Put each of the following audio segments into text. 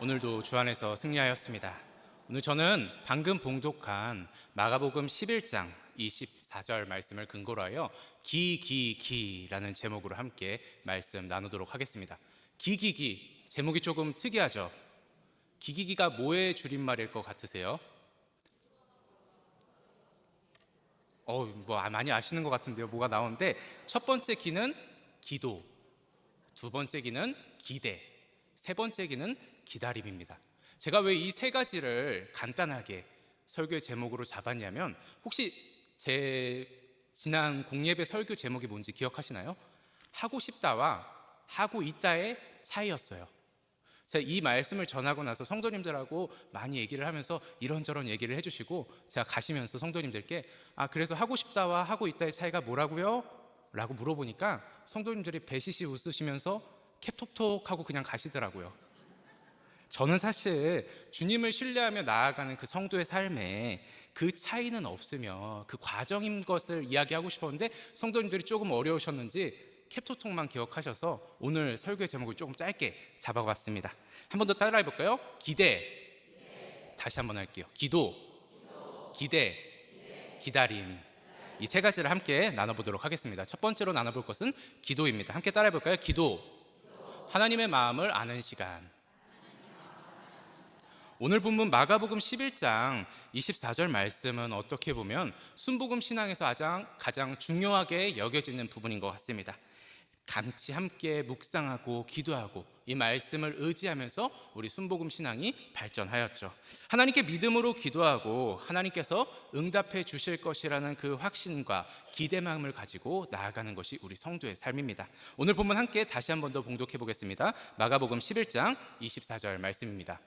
오늘도 주 안에서 승리하였습니다. 오늘 저는 방금 봉독한 마가복음 11장 24절 말씀을 근거로 하여 기라는 제목으로 함께 말씀 나누도록 하겠습니다. 기기기, 제목이 조금 특이하죠? 기기기가 뭐의 줄임말일 것 같으세요? 많이 아시는 것 같은데요. 뭐가 나오는데, 첫 번째 기는 기도, 두 번째 기는 기대, 세 번째 기는 기다림입니다. 제가 왜 이 세 가지를 간단하게 설교의 제목으로 잡았냐면, 혹시 제 지난 공예배 설교 제목이 뭔지 기억하시나요? 하고 싶다와 하고 있다의 차이였어요. 제가 이 말씀을 전하고 나서 성도님들하고 많이 얘기를 하면서 이런저런 얘기를 해주시고, 제가 가시면서 성도님들께 그래서 하고 싶다와 하고 있다의 차이가 뭐라고요? 라고 물어보니까 성도님들이 배시시 웃으시면서 캡톡톡 하고 그냥 가시더라고요. 저는 사실 주님을 신뢰하며 나아가는 그 성도의 삶에 그 차이는 없으며 그 과정인 것을 이야기하고 싶었는데, 성도님들이 조금 어려우셨는지 캡토톡만 기억하셔서 오늘 설교의 제목을 조금 짧게 잡아봤습니다. 한 번 더 따라해 볼까요? 기대. 다시 한번 할게요. 기도. 기대. 기다림. 이 세 가지를 함께 나눠보도록 하겠습니다. 첫 번째로 나눠볼 것은 기도입니다. 함께 따라해 볼까요? 기도. 하나님의 마음을 아는 시간. 오늘 본문 마가복음 11장 24절 말씀은 어떻게 보면 순복음 신앙에서 가장 중요하게 여겨지는 부분인 것 같습니다. 같이 함께 묵상하고 기도하고 이 말씀을 의지하면서 우리 순복음 신앙이 발전하였죠. 하나님께 믿음으로 기도하고 하나님께서 응답해 주실 것이라는 그 확신과 기대감을 가지고 나아가는 것이 우리 성도의 삶입니다. 오늘 본문 함께 다시 한 번 더 봉독해 보겠습니다. 마가복음 11장 24절 말씀입니다.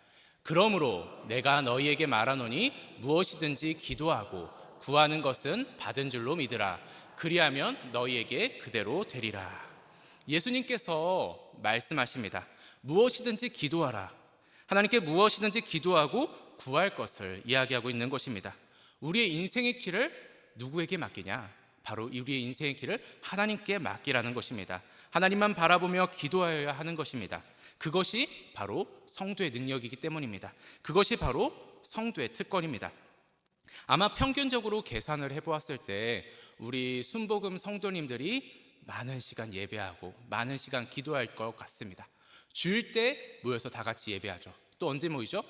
그러므로 내가 너희에게 말하노니 무엇이든지 기도하고 구하는 것은 받은 줄로 믿으라. 그리하면 너희에게 그대로 되리라. 예수님께서 말씀하십니다. 무엇이든지 기도하라. 하나님께 무엇이든지 기도하고 구할 것을 이야기하고 있는 것입니다. 우리의 인생의 길을 누구에게 맡기냐? 바로 우리의 인생의 길을 하나님께 맡기라는 것입니다. 하나님만 바라보며 기도하여야 하는 것입니다. 그것이 바로 성도의 능력이기 때문입니다. 그것이 바로 성도의 특권입니다. 아마 평균적으로 계산을 해보았을 때 우리 순복음 성도님들이 많은 시간 예배하고 많은 시간 기도할 것 같습니다. 주일 때 모여서 다 같이 예배하죠. 또 언제 모이죠?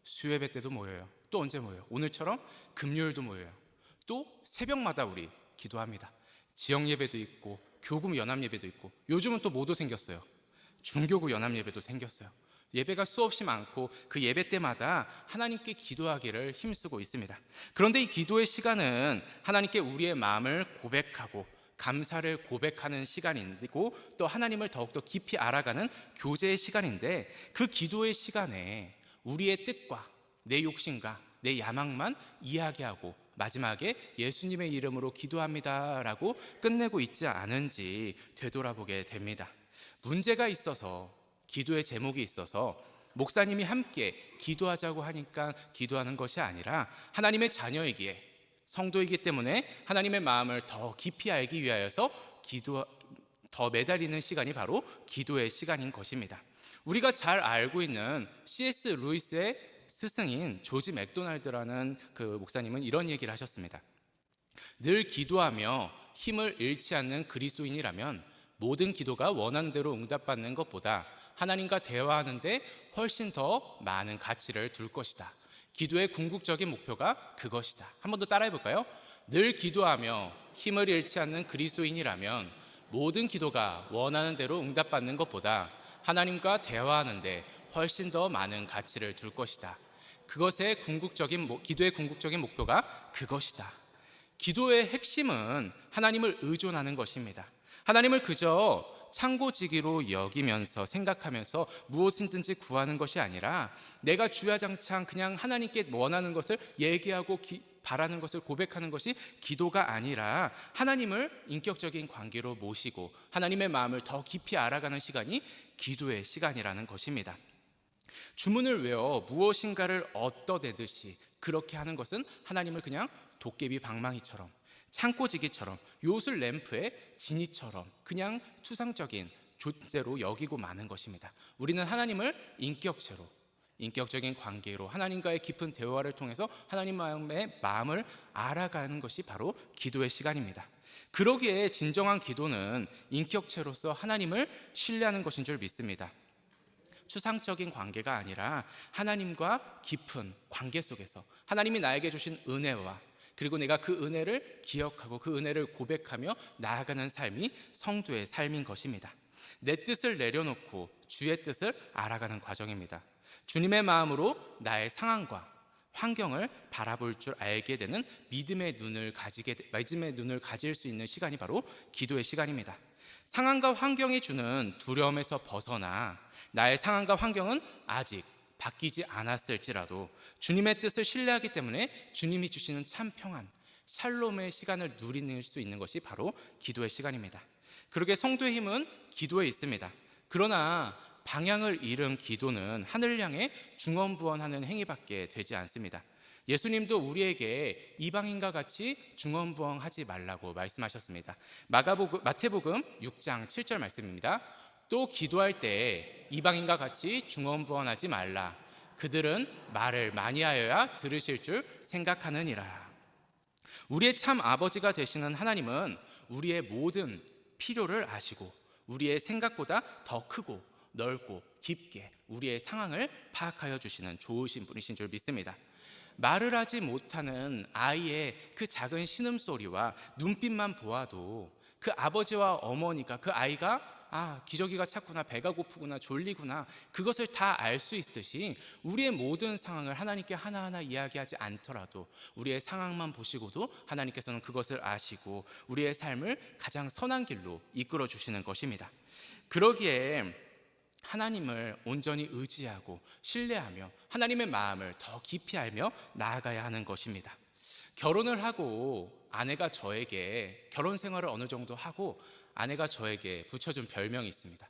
수요예배 때도 모여요. 또 언제 모여요? 오늘처럼 금요일도 모여요. 또 새벽마다 우리 기도합니다. 지역 예배도 있고 교구 연합 예배도 있고, 요즘은 또 뭐도 생겼어요? 중교구 연합 예배도 생겼어요. 예배가 수없이 많고 그 예배 때마다 하나님께 기도하기를 힘쓰고 있습니다. 그런데 이 기도의 시간은 하나님께 우리의 마음을 고백하고 감사를 고백하는 시간이고, 또 하나님을 더욱더 깊이 알아가는 교제의 시간인데, 그 기도의 시간에 우리의 뜻과 내 욕심과 내 야망만 이야기하고 마지막에 예수님의 이름으로 기도합니다 라고 끝내고 있지 않은지 되돌아보게 됩니다. 문제가 있어서, 기도의 제목이 있어서 목사님이 함께 기도하자고 하니까 기도하는 것이 아니라 하나님의 자녀이기에, 성도이기 때문에 하나님의 마음을 더 깊이 알기 위하여서 더 매달리는 시간이 바로 기도의 시간인 것입니다. 우리가 잘 알고 있는 C.S. 루이스의 스승인 조지 맥도날드라는 그 목사님은 이런 얘기를 하셨습니다. 늘 기도하며 힘을 잃지 않는 그리스도인이라면 모든 기도가 원하는 대로 응답받는 것보다 하나님과 대화하는데 훨씬 더 많은 가치를 둘 것이다. 기도의 궁극적인 목표가 그것이다. 한 번 더 따라해 볼까요? 늘 기도하며 힘을 잃지 않는 그리스도인이라면 모든 기도가 원하는 대로 응답받는 것보다 하나님과 대화하는데 훨씬 더 많은 가치를 둘 것이다. 기도의 궁극적인 목표가 그것이다. 기도의 핵심은 하나님을 의존하는 것입니다. 하나님을 그저 창고지기로 여기면서 생각하면서 무엇이든지 구하는 것이 아니라, 내가 주야장창 그냥 하나님께 원하는 것을 얘기하고 바라는 것을 고백하는 것이 기도가 아니라, 하나님을 인격적인 관계로 모시고 하나님의 마음을 더 깊이 알아가는 시간이 기도의 시간이라는 것입니다. 주문을 외워 무엇인가를 얻어내듯이 그렇게 하는 것은 하나님을 그냥 도깨비 방망이처럼, 창고지기처럼, 요술 램프의 지니처럼 그냥 추상적인 존재로 여기고 마는 것입니다. 우리는 하나님을 인격체로, 인격적인 관계로 하나님과의 깊은 대화를 통해서 하나님의 마음을 알아가는 것이 바로 기도의 시간입니다. 그러기에 진정한 기도는 인격체로서 하나님을 신뢰하는 것인 줄 믿습니다. 추상적인 관계가 아니라 하나님과 깊은 관계 속에서 하나님이 나에게 주신 은혜와 그리고 내가 그 은혜를 기억하고 그 은혜를 고백하며 나아가는 삶이 성도의 삶인 것입니다. 내 뜻을 내려놓고 주의 뜻을 알아가는 과정입니다. 주님의 마음으로 나의 상황과 환경을 바라볼 줄 알게 되는 믿음의 눈을 가질 수 있는 시간이 바로 기도의 시간입니다. 상황과 환경이 주는 두려움에서 벗어나 나의 상황과 환경은 아직 바뀌지 않았을지라도 주님의 뜻을 신뢰하기 때문에 주님이 주시는 참 평안, 샬롬의 시간을 누릴 수 있는 것이 바로 기도의 시간입니다. 그러게 성도의 힘은 기도에 있습니다. 그러나 방향을 잃은 기도는 하늘을 향해 중언부언하는 행위밖에 되지 않습니다. 예수님도 우리에게 이방인과 같이 중언부언하지 말라고 말씀하셨습니다. 마태복음 6장 7절 말씀입니다. 또 기도할 때 이방인과 같이 중언부언하지 말라. 그들은 말을 많이 하여야 들으실 줄 생각하느니라. 우리의 참 아버지가 되시는 하나님은 우리의 모든 필요를 아시고 우리의 생각보다 더 크고 넓고 깊게 우리의 상황을 파악하여 주시는 좋으신 분이신 줄 믿습니다. 말을 하지 못하는 아이의 그 작은 신음소리와 눈빛만 보아도 그 아버지와 어머니가 그 아이가 기저귀가 찼구나, 배가 고프구나, 졸리구나, 그것을 다 알 수 있듯이 우리의 모든 상황을 하나님께 하나하나 이야기하지 않더라도 우리의 상황만 보시고도 하나님께서는 그것을 아시고 우리의 삶을 가장 선한 길로 이끌어 주시는 것입니다. 그러기에 하나님을 온전히 의지하고 신뢰하며 하나님의 마음을 더 깊이 알며 나아가야 하는 것입니다. 결혼을 하고 아내가 저에게 결혼 생활을 어느 정도 하고 아내가 저에게 붙여준 별명이 있습니다.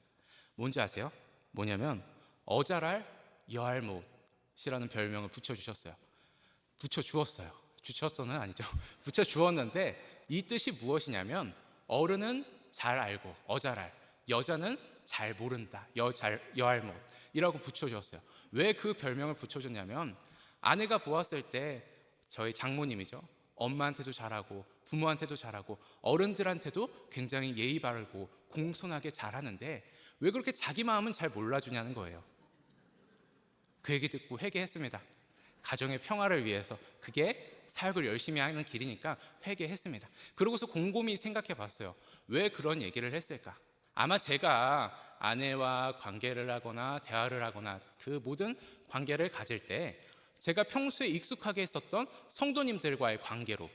뭔지 아세요? 뭐냐면 어자랄 여알못이라는 별명을 붙여주셨어요. 붙여주었어요. 주셨어는 아니죠. 붙여주었는데 이 뜻이 무엇이냐면 어른은 잘 알고 어자랄, 여자는 잘 모른다, 여알못이라고 붙여주었어요. 왜 그 별명을 붙여줬냐면 아내가 보았을 때 저희 장모님이죠. 엄마한테도 잘하고 부모한테도 잘하고 어른들한테도 굉장히 예의 바르고 공손하게 잘하는데 왜 그렇게 자기 마음은 잘 몰라주냐는 거예요. 그 얘기 듣고 회개했습니다. 가정의 평화를 위해서 그게 사역을 열심히 하는 길이니까 회개했습니다. 그러고서 곰곰이 생각해 봤어요. 왜 그런 얘기를 했을까? 아마 제가 아내와 관계를 하거나 대화를 하거나 그 모든 관계를 가질 때 제가 평소에 익숙하게 했었던 성도님들과의 관계로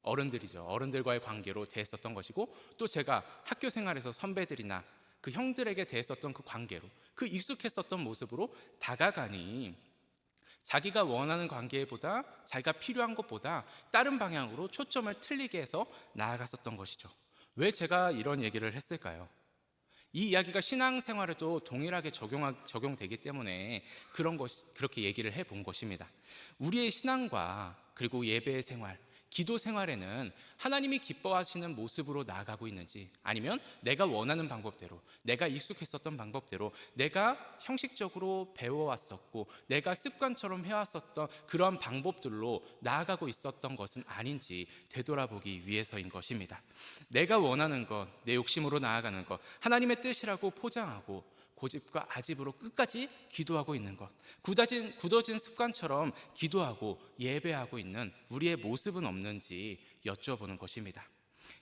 어른들이죠. 어른들과의 관계로 대했었던 것이고 또 제가 학교 생활에서 선배들이나 그 형들에게 대했었던 그 관계로 그 익숙했었던 모습으로 다가가니 자기가 원하는 관계보다 자기가 필요한 것보다 다른 방향으로 초점을 틀리게 해서 나아갔었던 것이죠. 왜 제가 이런 얘기를 했을까요? 이 이야기가 신앙생활에도 동일하게 적용되기 때문에 그렇게 얘기를 해본 것입니다. 우리의 신앙과 그리고 예배의 생활, 기도 생활에는 하나님이 기뻐하시는 모습으로 나아가고 있는지 아니면 내가 원하는 방법대로 내가 익숙했었던 방법대로 내가 형식적으로 배워왔었고 내가 습관처럼 해왔었던 그런 방법들로 나아가고 있었던 것은 아닌지 되돌아보기 위해서인 것입니다. 내가 원하는 것, 내 욕심으로 나아가는 것, 하나님의 뜻이라고 포장하고 고집과 아집으로 끝까지 기도하고 있는 것, 굳어진 습관처럼 기도하고 예배하고 있는 우리의 모습은 없는지 여쭤보는 것입니다.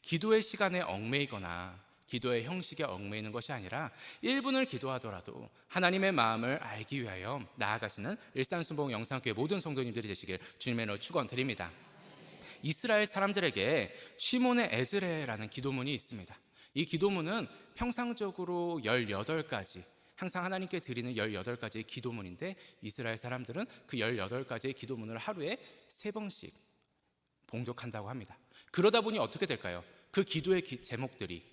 기도의 시간에 얽매이거나 기도의 형식에 얽매이는 것이 아니라 1분을 기도하더라도 하나님의 마음을 알기 위하여 나아가시는 일산순복 영상교회 모든 성도님들이 되시길 주님의 이름으로 축원드립니다. 이스라엘 사람들에게 시몬의 에즈레라는 기도문이 있습니다. 이 기도문은 평상적으로 18가지 항상 하나님께 드리는 18가지의 기도문인데 이스라엘 사람들은 그 18가지의 기도문을 하루에 3번씩 봉독한다고 합니다. 그러다 보니 어떻게 될까요? 그 기도의 제목들이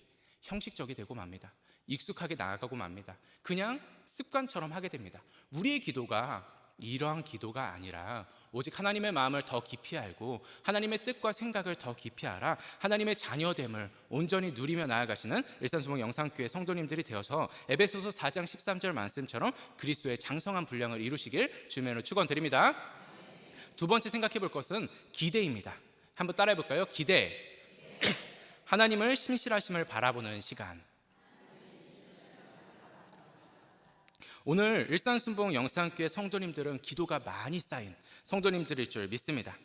형식적이 되고 맙니다. 익숙하게 나아가고 맙니다. 그냥 습관처럼 하게 됩니다. 우리의 기도가 이러한 기도가 아니라 오직 하나님의 마음을 더 깊이 알고 하나님의 뜻과 생각을 더 깊이 알아 하나님의 자녀됨을 온전히 누리며 나아가시는 일산수목 영상교회 성도님들이 되어서 에베소서 4장 13절 말씀처럼 그리스도의 장성한 분량을 이루시길 주님으로 축원드립니다. 두 번째 생각해 볼 것은 기대입니다. 한번 따라해 볼까요? 기대. 하나님을 신실하심을 바라보는 시간. 오늘 일산순복 영상교회 성도님들은 기도가 많이 쌓인 성도님들일 줄 믿습니다.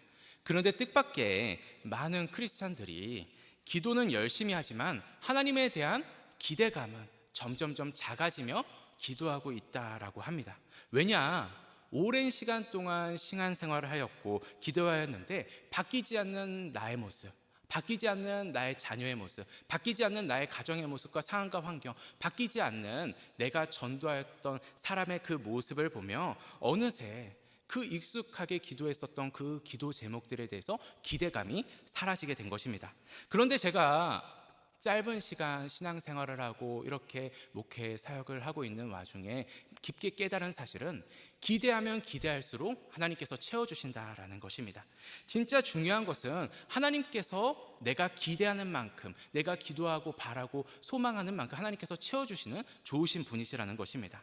그런데 뜻밖의 많은 크리스찬들이 기도는 열심히 하지만 하나님에 대한 기대감은 점점점 작아지며 기도하고 있다라고 합니다. 왜냐? 오랜 시간 동안 신앙생활을 하였고 기도하였는데 바뀌지 않는 나의 모습, 바뀌지 않는 나의 자녀의 모습, 바뀌지 않는 나의 가정의 모습과 상황과 환경, 바뀌지 않는 내가 전도하였던 사람의 그 모습을 보며 어느새 그 익숙하게 기도했었던 그 기도 제목들에 대해서 기대감이 사라지게 된 것입니다. 그런데 제가 짧은 시간 신앙생활을 하고 이렇게 목회 사역을 하고 있는 와중에 깊게 깨달은 사실은 기대하면 기대할수록 하나님께서 채워주신다라는 것입니다. 진짜 중요한 것은 하나님께서 내가 기대하는 만큼, 내가 기도하고 바라고 소망하는 만큼 하나님께서 채워주시는 좋으신 분이시라는 것입니다.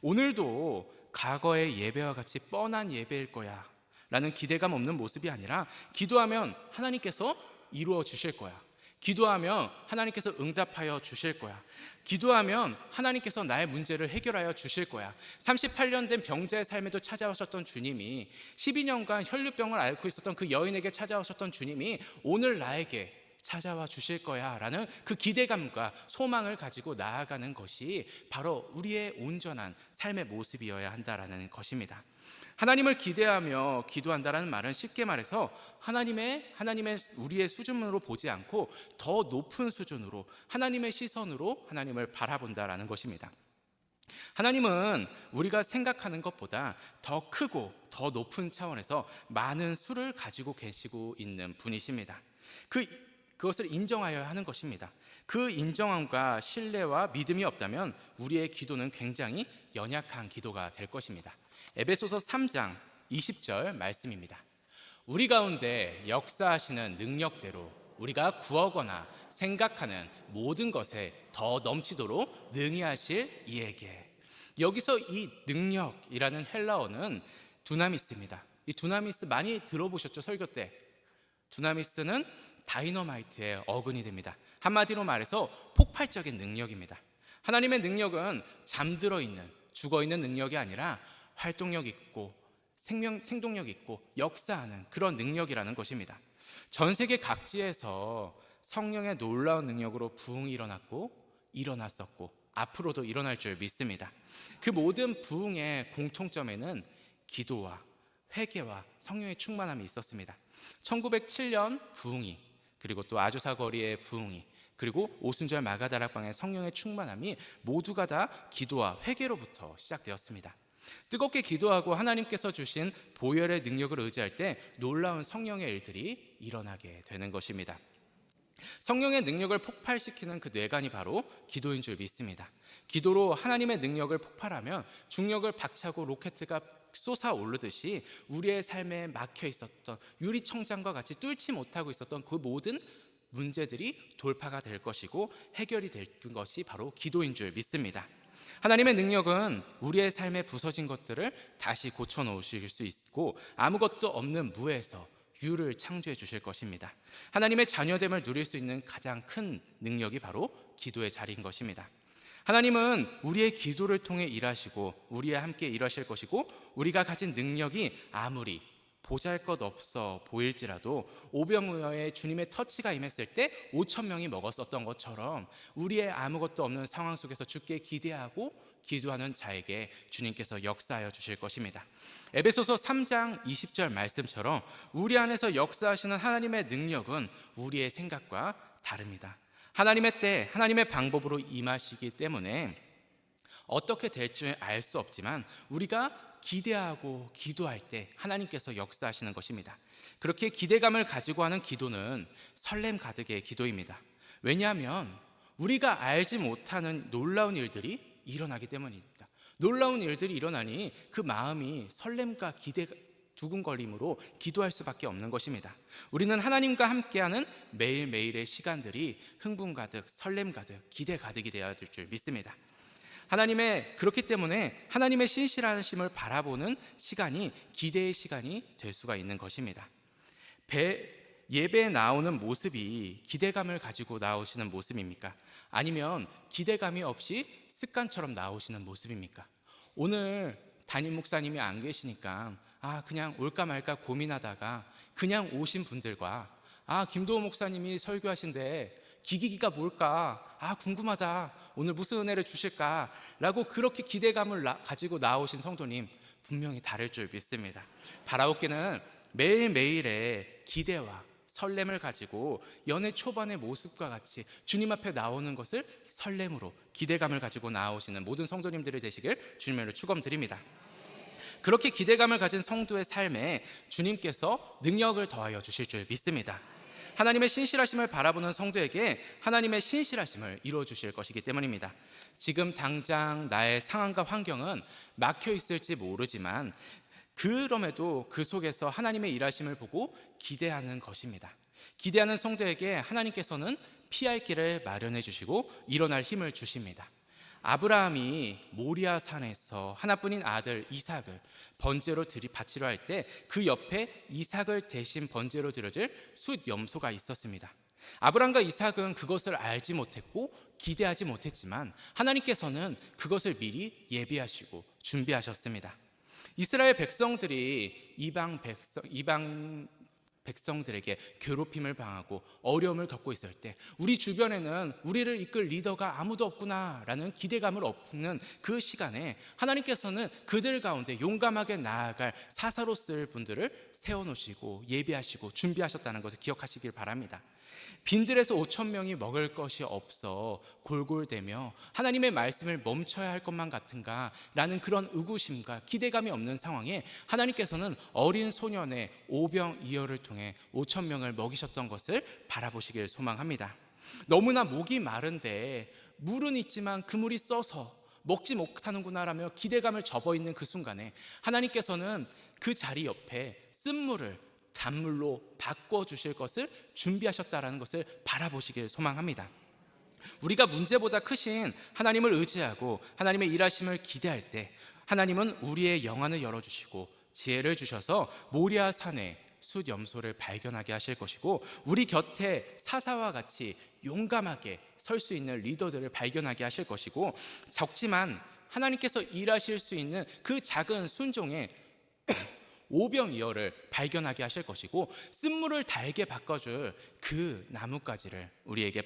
오늘도 과거의 예배와 같이 뻔한 예배일 거야 라는 기대감 없는 모습이 아니라 기도하면 하나님께서 이루어 주실 거야, 기도하면 하나님께서 응답하여 주실 거야, 기도하면 하나님께서 나의 문제를 해결하여 주실 거야. 38년 된 병자의 삶에도 찾아오셨던 주님이, 12년간 혈류병을 앓고 있었던 그 여인에게 찾아오셨던 주님이 오늘 나에게 찾아와 주실 거야 라는 그 기대감과 소망을 가지고 나아가는 것이 바로 우리의 온전한 삶의 모습이어야 한다라는 것입니다. 하나님을 기대하며 기도한다라는 말은 쉽게 말해서 하나님의 우리의 수준으로 보지 않고 더 높은 수준으로 하나님의 시선으로 하나님을 바라본다라는 것입니다. 하나님은 우리가 생각하는 것보다 더 크고 더 높은 차원에서 많은 수를 가지고 계시고 있는 분이십니다. 그것을 인정하여야 하는 것입니다. 그 인정함과 신뢰와 믿음이 없다면 우리의 기도는 굉장히 연약한 기도가 될 것입니다. 에베소서 3장 20절 말씀입니다. 우리 가운데 역사하시는 능력대로 우리가 구하거나 생각하는 모든 것에 더 넘치도록 능히 하실 이에게. 여기서 이 능력이라는 헬라어는 두나미스입니다. 이 두나미스 많이 들어보셨죠? 설교 때. 두나미스는 다이너마이트의 어근이 됩니다. 한마디로 말해서 폭발적인 능력입니다. 하나님의 능력은 잠들어 있는, 죽어 있는 능력이 아니라 활동력 있고 생동력 있고 역사하는 그런 능력이라는 것입니다. 전 세계 각지에서 성령의 놀라운 능력으로 부흥이 일어났고 일어났었고 앞으로도 일어날 줄 믿습니다. 그 모든 부흥의 공통점에는 기도와 회개와 성령의 충만함이 있었습니다. 1907년 부흥이, 그리고 또 아주사 거리의 부흥이, 그리고 오순절 마가다락방의 성령의 충만함이 모두가 다 기도와 회개로부터 시작되었습니다. 뜨겁게 기도하고 하나님께서 주신 보혈의 능력을 의지할 때 놀라운 성령의 일들이 일어나게 되는 것입니다. 성령의 능력을 폭발시키는 그 뇌관이 바로 기도인 줄 믿습니다. 기도로 하나님의 능력을 폭발하면 중력을 박차고 로켓가 솟아오르듯이 우리의 삶에 막혀 있었던 유리청장과 같이 뚫지 못하고 있었던 그 모든 문제들이 돌파가 될 것이고 해결이 될 것이 바로 기도인 줄 믿습니다. 하나님의 능력은 우리의 삶에 부서진 것들을 다시 고쳐놓으실 수 있고 아무것도 없는 무에서 유를 창조해 주실 것입니다. 하나님의 자녀됨을 누릴 수 있는 가장 큰 능력이 바로 기도의 자리인 것입니다. 하나님은 우리의 기도를 통해 일하시고 우리와 함께 일하실 것이고 우리가 가진 능력이 아무리 보잘것없어 보일지라도 오병이어의 주님의 터치가 임했을 때 5천 명이 먹었었던 것처럼 우리의 아무것도 없는 상황 속에서 주께 기대하고 기도하는 자에게 주님께서 역사하여 주실 것입니다. 에베소서 3장 20절 말씀처럼 우리 안에서 역사하시는 하나님의 능력은 우리의 생각과 다릅니다. 하나님의 때, 하나님의 방법으로 임하시기 때문에 어떻게 될지 알 수 없지만 우리가 기대하고 기도할 때 하나님께서 역사하시는 것입니다. 그렇게 기대감을 가지고 하는 기도는 설렘 가득의 기도입니다. 왜냐하면 우리가 알지 못하는 놀라운 일들이 일어나기 때문입니다. 놀라운 일들이 일어나니 그 마음이 설렘과 두근거림으로 기도할 수밖에 없는 것입니다. 우리는 하나님과 함께하는 매일매일의 시간들이 흥분 가득, 설렘 가득, 기대 가득이 되어야 될 줄 믿습니다. 그렇기 때문에 하나님의 신실하심을 바라보는 시간이 기대의 시간이 될 수가 있는 것입니다. 예배에 나오는 모습이 기대감을 가지고 나오시는 모습입니까? 아니면 기대감이 없이 습관처럼 나오시는 모습입니까? 오늘 담임 목사님이 안 계시니까 그냥 올까 말까 고민하다가 그냥 오신 분들과 김도호 목사님이 설교하신데 기기가 뭘까? 궁금하다. 오늘 무슨 은혜를 주실까? 라고 그렇게 기대감을 가지고 나오신 성도님 분명히 다를 줄 믿습니다. 바라옵기는 매일매일의 기대와 설렘을 가지고 연애 초반의 모습과 같이 주님 앞에 나오는 것을 설렘으로 기대감을 가지고 나오시는 모든 성도님들이 되시길 주님으로 축원드립니다. 그렇게 기대감을 가진 성도의 삶에 주님께서 능력을 더하여 주실 줄 믿습니다. 하나님의 신실하심을 바라보는 성도에게 하나님의 신실하심을 이루어 주실 것이기 때문입니다. 지금 당장 나의 상황과 환경은 막혀 있을지 모르지만 그럼에도 그 속에서 하나님의 일하심을 보고 기대하는 것입니다. 기대하는 성도에게 하나님께서는 피할 길을 마련해 주시고 일어날 힘을 주십니다. 아브라함이 모리아 산에서 하나뿐인 아들 이삭을 번제로 바치려 할 때 그 옆에 이삭을 대신 번제로 드려질 숫 염소가 있었습니다. 아브라함과 이삭은 그것을 알지 못했고 기대하지 못했지만 하나님께서는 그것을 미리 예비하시고 준비하셨습니다. 이스라엘 백성들이 이방 백성들에게 괴롭힘을 당하고 어려움을 겪고 있을 때 우리 주변에는 우리를 이끌 리더가 아무도 없구나라는 기대감을 얻는 그 시간에 하나님께서는 그들 가운데 용감하게 나아갈 사사로 쓸 분들을 세워놓으시고 예비하시고 준비하셨다는 것을 기억하시길 바랍니다. 빈들에서 5천 명이 먹을 것이 없어 골골대며 하나님의 말씀을 멈춰야 할 것만 같은가 라는 그런 의구심과 기대감이 없는 상황에 하나님께서는 어린 소년의 오병이어를 통해 5천 명을 먹이셨던 것을 바라보시길 소망합니다. 너무나 목이 마른데 물은 있지만 그 물이 써서 먹지 못하는구나 라며 기대감을 접어있는 그 순간에 하나님께서는 그 자리 옆에 쓴물을 단물로 바꿔주실 것을 준비하셨다는 것을 바라보시길 소망합니다. 우리가 문제보다 크신 하나님을 의지하고 하나님의 일하심을 기대할 때 하나님은 우리의 영안을 열어주시고 지혜를 주셔서 모리아 산에 숫 염소를 발견하게 하실 것이고 우리 곁에 사사와 같이 용감하게 설 수 있는 리더들을 발견하게 하실 것이고 적지만 하나님께서 일하실 수 있는 그 작은 순종에 오병이어를 발견하게 하실 것이고 쓴물을 달게 바꿔줄 그 나뭇가지를 우리에게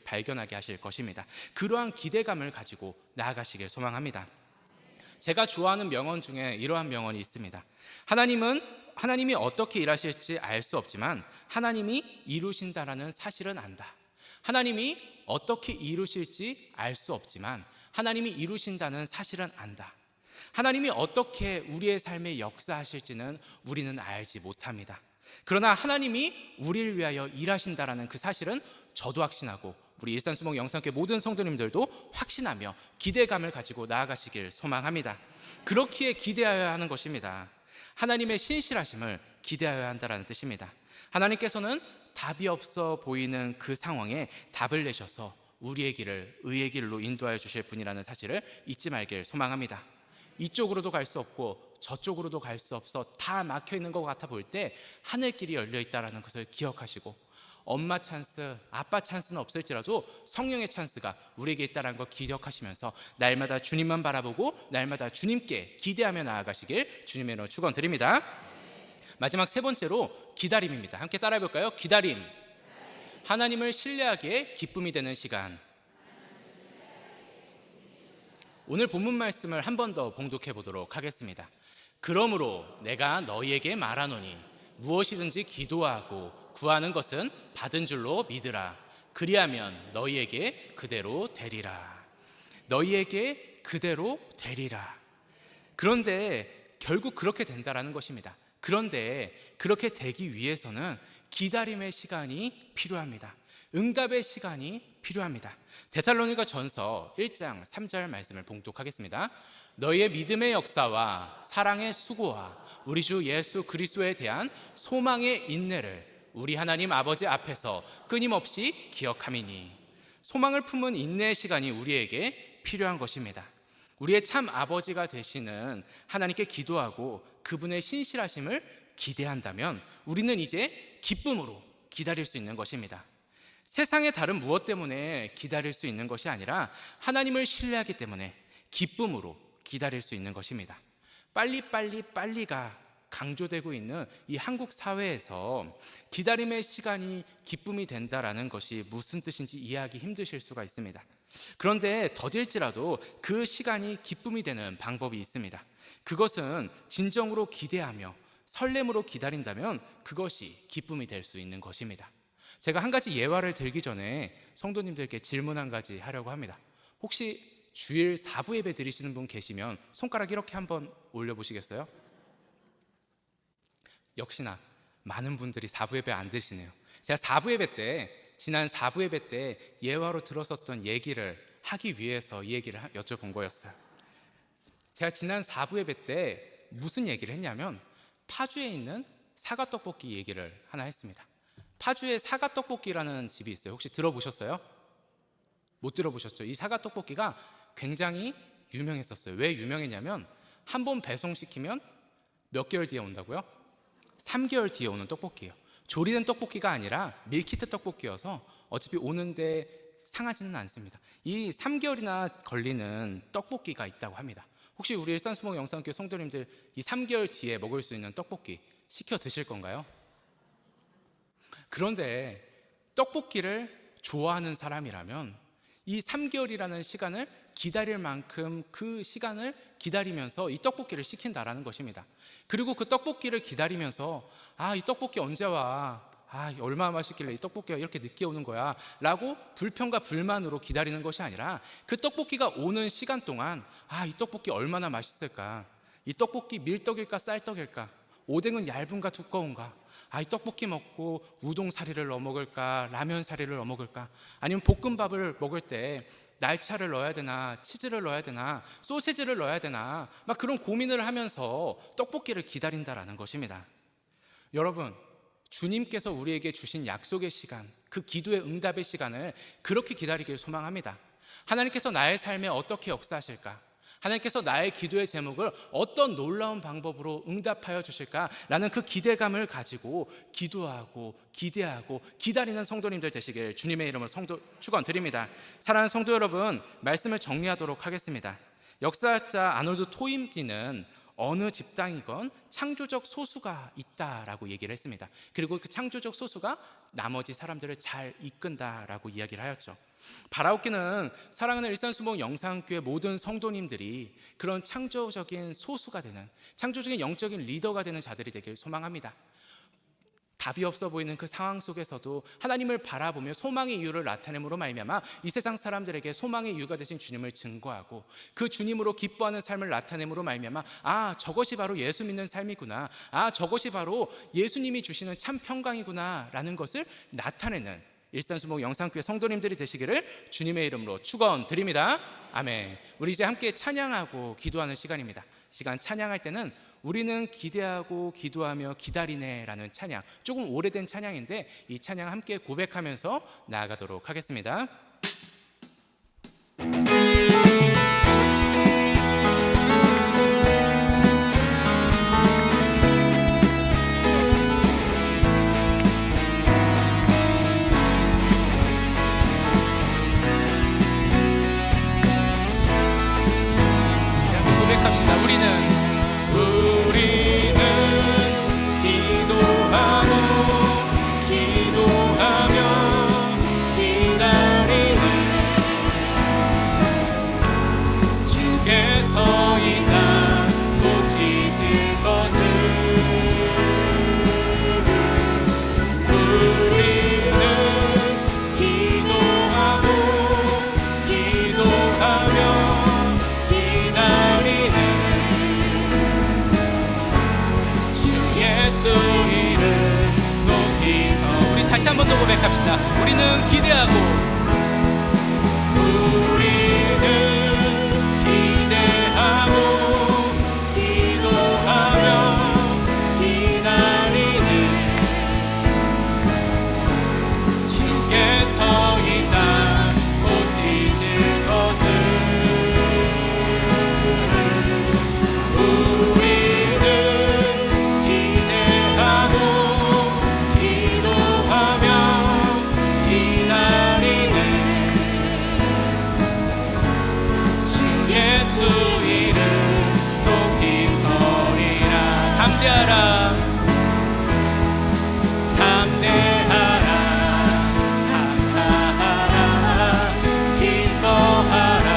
발견하게 하실 것입니다. 그러한 기대감을 가지고 나아가시길 소망합니다. 제가 좋아하는 명언 중에 이러한 명언이 있습니다. 하나님이 어떻게 일하실지 알 수 없지만 하나님이 이루신다라는 사실은 안다. 하나님이 어떻게 이루실지 알 수 없지만 하나님이 이루신다는 사실은 안다. 하나님이 어떻게 우리의 삶에 역사하실지는 우리는 알지 못합니다. 그러나 하나님이 우리를 위하여 일하신다라는 그 사실은 저도 확신하고 우리 일산수목 영상교회 모든 성도님들도 확신하며 기대감을 가지고 나아가시길 소망합니다. 그렇기에 기대하여야 하는 것입니다. 하나님의 신실하심을 기대하여야 한다는 뜻입니다. 하나님께서는 답이 없어 보이는 그 상황에 답을 내셔서 우리의 길을 의의 길로 인도하여 주실 분이라는 사실을 잊지 말길 소망합니다. 이쪽으로도 갈 수 없고 저쪽으로도 갈 수 없어 다 막혀 있는 것 같아 보일 때 하늘길이 열려 있다는 것을 기억하시고 엄마 찬스, 아빠 찬스는 없을지라도 성령의 찬스가 우리에게 있다는 걸 기억하시면서 날마다 주님만 바라보고 날마다 주님께 기대하며 나아가시길 주님의 이름으로 축원드립니다. 마지막 세 번째로 기다림입니다. 함께 따라해 볼까요? 기다림. 하나님을 신뢰하기에 기쁨이 되는 시간. 오늘 본문 말씀을 한 번 더 봉독해 보도록 하겠습니다. 그러므로 내가 너희에게 말하노니 무엇이든지 기도하고 구하는 것은 받은 줄로 믿으라. 그리하면 너희에게 그대로 되리라. 너희에게 그대로 되리라. 그런데 결국 그렇게 된다라는 것입니다. 그런데 그렇게 되기 위해서는 기다림의 시간이 필요합니다. 응답의 시간이 필요합니다. 데살로니가 전서 1장 3절 말씀을 봉독하겠습니다. 너희의 믿음의 역사와 사랑의 수고와 우리 주 예수 그리스도에 대한 소망의 인내를 우리 하나님 아버지 앞에서 끊임없이 기억함이니. 소망을 품은 인내의 시간이 우리에게 필요한 것입니다. 우리의 참 아버지가 되시는 하나님께 기도하고 그분의 신실하심을 기대한다면 우리는 이제 기쁨으로 기다릴 수 있는 것입니다. 세상의 다른 무엇 때문에 기다릴 수 있는 것이 아니라 하나님을 신뢰하기 때문에 기쁨으로 기다릴 수 있는 것입니다. 빨리가 강조되고 있는 이 한국 사회에서 기다림의 시간이 기쁨이 된다라는 것이 무슨 뜻인지 이해하기 힘드실 수가 있습니다. 그런데 더딜지라도 그 시간이 기쁨이 되는 방법이 있습니다. 그것은 진정으로 기대하며 설렘으로 기다린다면 그것이 기쁨이 될 수 있는 것입니다. 제가 한 가지 예화를 들기 전에 성도님들께 질문 한 가지 하려고 합니다. 혹시 주일 4부 예배 드리시는 분 계시면 손가락 이렇게 한번 올려보시겠어요? 역시나 많은 분들이 4부 예배 안 드시네요. 제가 4부 예배 때, 지난 4부 예배 때 예화로 들었었던 얘기를 하기 위해서 이 얘기를 여쭤본 거였어요. 제가 지난 4부 예배 때 무슨 얘기를 했냐면 파주에 있는 사과떡볶이 얘기를 하나 했습니다. 파주에 사과떡볶이라는 집이 있어요. 혹시 들어보셨어요? 못 들어보셨죠? 이 사과떡볶이가 굉장히 유명했었어요. 왜 유명했냐면 한 번 배송시키면 몇 개월 뒤에 온다고요? 3개월 뒤에 오는 떡볶이에요. 조리된 떡볶이가 아니라 밀키트 떡볶이여서 어차피 오는데 상하지는 않습니다. 이 3개월이나 걸리는 떡볶이가 있다고 합니다. 혹시 우리 일산수목 영상교회 성도님들 이 3개월 뒤에 먹을 수 있는 떡볶이 시켜 드실 건가요? 그런데 떡볶이를 좋아하는 사람이라면 이 3개월이라는 시간을 기다릴 만큼 그 시간을 기다리면서 이 떡볶이를 시킨다라는 것입니다. 그리고 그 떡볶이를 기다리면서 이 떡볶이 언제 와? 얼마나 맛있길래 이 떡볶이가 이렇게 늦게 오는 거야? 라고 불평과 불만으로 기다리는 것이 아니라 그 떡볶이가 오는 시간 동안 이 떡볶이 얼마나 맛있을까? 이 떡볶이 밀떡일까 쌀떡일까? 오뎅은 얇은가 두꺼운가? 이 떡볶이 먹고 우동 사리를 넣어 먹을까? 라면 사리를 넣어 먹을까? 아니면 볶음밥을 먹을 때 날차를 넣어야 되나? 치즈를 넣어야 되나? 소시지를 넣어야 되나? 막 그런 고민을 하면서 떡볶이를 기다린다라는 것입니다. 여러분, 주님께서 우리에게 주신 약속의 시간, 그 기도의 응답의 시간을 그렇게 기다리길 소망합니다. 하나님께서 나의 삶에 어떻게 역사하실까? 하나님께서 나의 기도의 제목을 어떤 놀라운 방법으로 응답하여 주실까라는 그 기대감을 가지고 기도하고 기대하고 기다리는 성도님들 되시길 주님의 이름으로 축원드립니다. 사랑하는 성도 여러분, 말씀을 정리하도록 하겠습니다. 역사학자 아놀드 토인비는 어느 집단이건 창조적 소수가 있다라고 얘기를 했습니다. 그리고 그 창조적 소수가 나머지 사람들을 잘 이끈다라고 이야기를 하였죠. 바라옵기는 사랑하는 일산수목 영상교회 모든 성도님들이 그런 창조적인 소수가 되는, 창조적인 영적인 리더가 되는 자들이 되길 소망합니다. 답이 없어 보이는 그 상황 속에서도 하나님을 바라보며 소망의 이유를 나타냄으로 말미암아 이 세상 사람들에게 소망의 이유가 되신 주님을 증거하고 그 주님으로 기뻐하는 삶을 나타냄으로 말미암아 저것이 바로 예수 믿는 삶이구나, 저것이 바로 예수님이 주시는 참 평강이구나 라는 것을 나타내는 일산수목 영상교회 성도님들이 되시기를 주님의 이름으로 축원드립니다. 아멘. 우리 이제 함께 찬양하고 기도하는 시간입니다. 시간 찬양할 때는 우리는 기대하고 기도하며 기다리네 라는 찬양, 조금 오래된 찬양인데 이 찬양 함께 고백하면서 나아가도록 하겠습니다. 고백합시다. 우리는 합니다. 우리는 기대하고 기도하며 기다리는 주께서 이 땅 고치실 것을 우리는 기대하고 기도하며 기다리는 주 예수 이름 높이 서리라. 담대하라 담대하라 감사하라 기뻐하라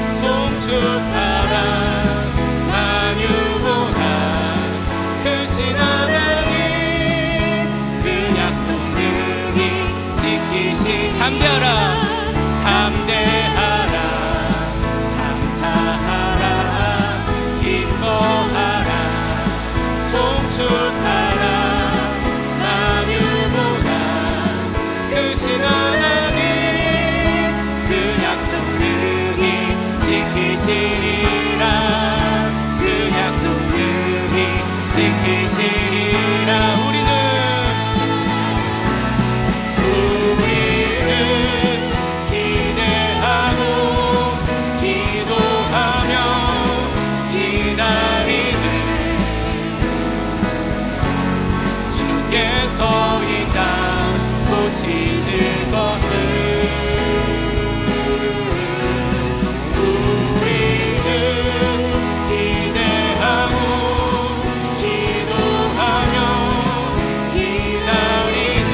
송축하라 만유보다 크신 하나님 그 약속 능히 지키시. 담대하라 담대하라 감사하라 기뻐하라 송축하라 만유보다 크신 하나님 그 약속 능히 지키시리라. 그 약속 능히 지키시리라. 우리는 기대하고 기도하며 기다리는 주께서 이 땅 고치실 것을 우리는 기대하고 기도하며 기다리는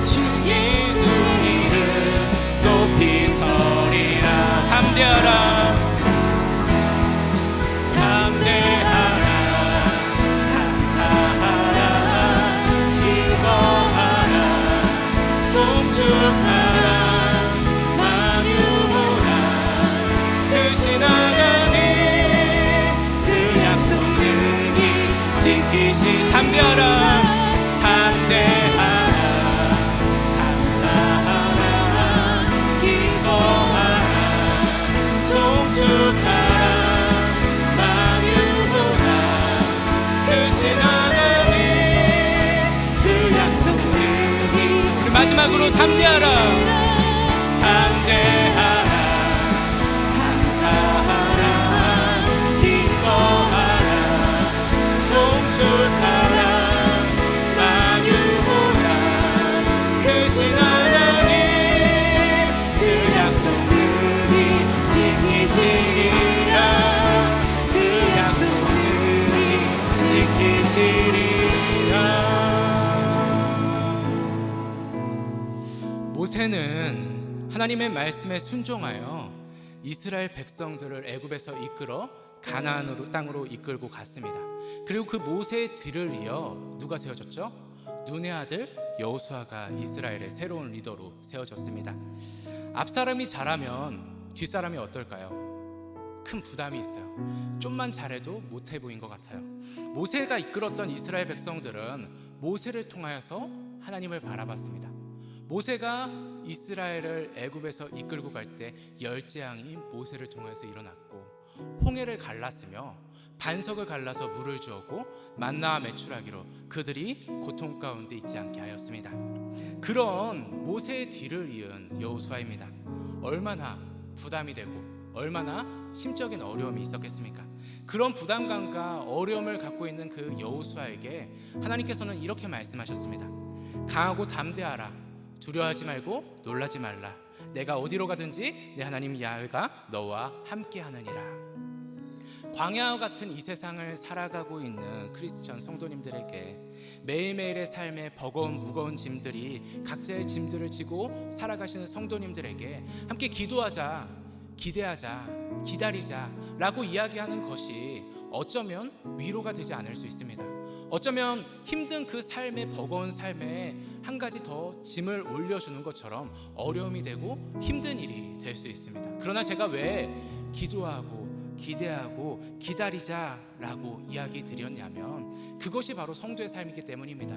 주 예수 이름 높이 서리라. 담대하라 담대하라 감사하라 기뻐하라 송축하라 만유보다 크신 하나님 그 약속 능히 지키시. 담대하라 담대하라 감사하라 기뻐하라 송축하라 만유보다 크신 하나님 그 약속 능히. 우리 마지막으로 담대하라 담대하라 감사하라 기뻐하라 송축하라 만유보다 크신 하나님 그 약속 능히 지키시리라. 그 약속 능히 지키시리라. 모세는 하나님의 말씀에 순종하여 이스라엘 백성들을 애굽에서 이끌어 가나안 땅으로 이끌고 갔습니다. 그리고 그 모세의 뒤를 이어 누가 세워졌죠? 눈의 아들 여호수아가 이스라엘의 새로운 리더로 세워졌습니다. 앞사람이 잘하면 뒷사람이 어떨까요? 큰 부담이 있어요. 좀만 잘해도 못해 보인 것 같아요. 모세가 이끌었던 이스라엘 백성들은 모세를 통하여서 하나님을 바라봤습니다. 모세가 이스라엘을 애굽에서 이끌고 갈 때 열재앙이 모세를 통해서 일어났고 홍해를 갈랐으며 반석을 갈라서 물을 주었고 만나와 메추라기로 그들이 고통 가운데 있지 않게 하였습니다. 그런 모세의 뒤를 이은 여호수아입니다. 얼마나 부담이 되고 얼마나 심적인 어려움이 있었겠습니까? 그런 부담감과 어려움을 갖고 있는 그 여호수아에게 하나님께서는 이렇게 말씀하셨습니다. 강하고 담대하라. 두려워하지 말고 놀라지 말라. 내가 어디로 가든지 내 하나님 야훼가 너와 함께 하느니라. 광야와 같은 이 세상을 살아가고 있는 크리스천 성도님들에게 매일매일의 삶에 버거운 무거운 짐들이 각자의 짐들을 지고 살아가시는 성도님들에게 함께 기도하자, 기대하자, 기다리자 라고 이야기하는 것이 어쩌면 위로가 되지 않을 수 있습니다. 어쩌면 힘든 그 삶의 버거운 삶에 한 가지 더 짐을 올려주는 것처럼 어려움이 되고 힘든 일이 될 수 있습니다. 그러나 제가 왜 기도하고 기대하고 기다리자라고 이야기 드렸냐면 그것이 바로 성도의 삶이기 때문입니다.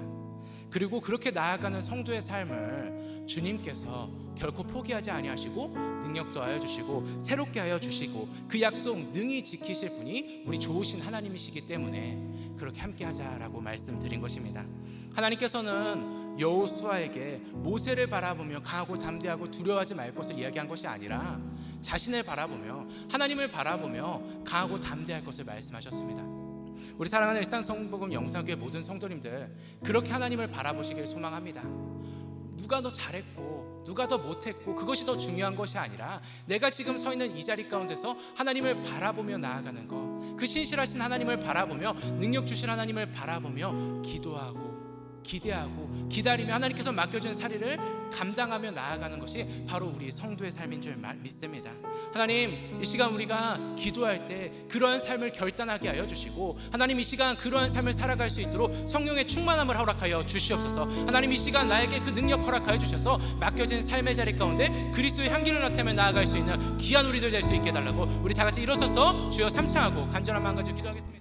그리고 그렇게 나아가는 성도의 삶을 주님께서 결코 포기하지 아니하시고 능력 더하여 주시고 새롭게 하여 주시고 그 약속 능히 지키실 분이 우리 좋으신 하나님이시기 때문에 그렇게 함께 하자라고 말씀드린 것입니다. 하나님께서는 여호수아에게 모세를 바라보며 강하고 담대하고 두려워하지 말 것을 이야기한 것이 아니라 자신을 바라보며 하나님을 바라보며 강하고 담대할 것을 말씀하셨습니다. 우리 사랑하는 일상성복음 영상교회 모든 성도님들, 그렇게 하나님을 바라보시길 소망합니다. 누가 더 잘했고 누가 더 못했고 그것이 더 중요한 것이 아니라 내가 지금 서 있는 이 자리 가운데서 하나님을 바라보며 나아가는 것, 그 신실하신 하나님을 바라보며 능력 주실 하나님을 바라보며 기도하고 기대하고 기다리며 하나님께서 맡겨준 사리를 감당하며 나아가는 것이 바로 우리 성도의 삶인 줄 믿습니다. 하나님, 이 시간 우리가 기도할 때 그러한 삶을 결단하게 하여 주시고, 하나님 이 시간 그러한 삶을 살아갈 수 있도록 성령의 충만함을 허락하여 주시옵소서. 하나님 이 시간 나에게 그 능력 허락하여 주셔서 맡겨진 삶의 자리 가운데 그리스도의 향기를 나타내며 나아갈 수 있는 귀한 우리들 될 수 있게 해달라고 우리 다 같이 일어서서 주여 삼창하고 간절한 마음 가지고 기도하겠습니다.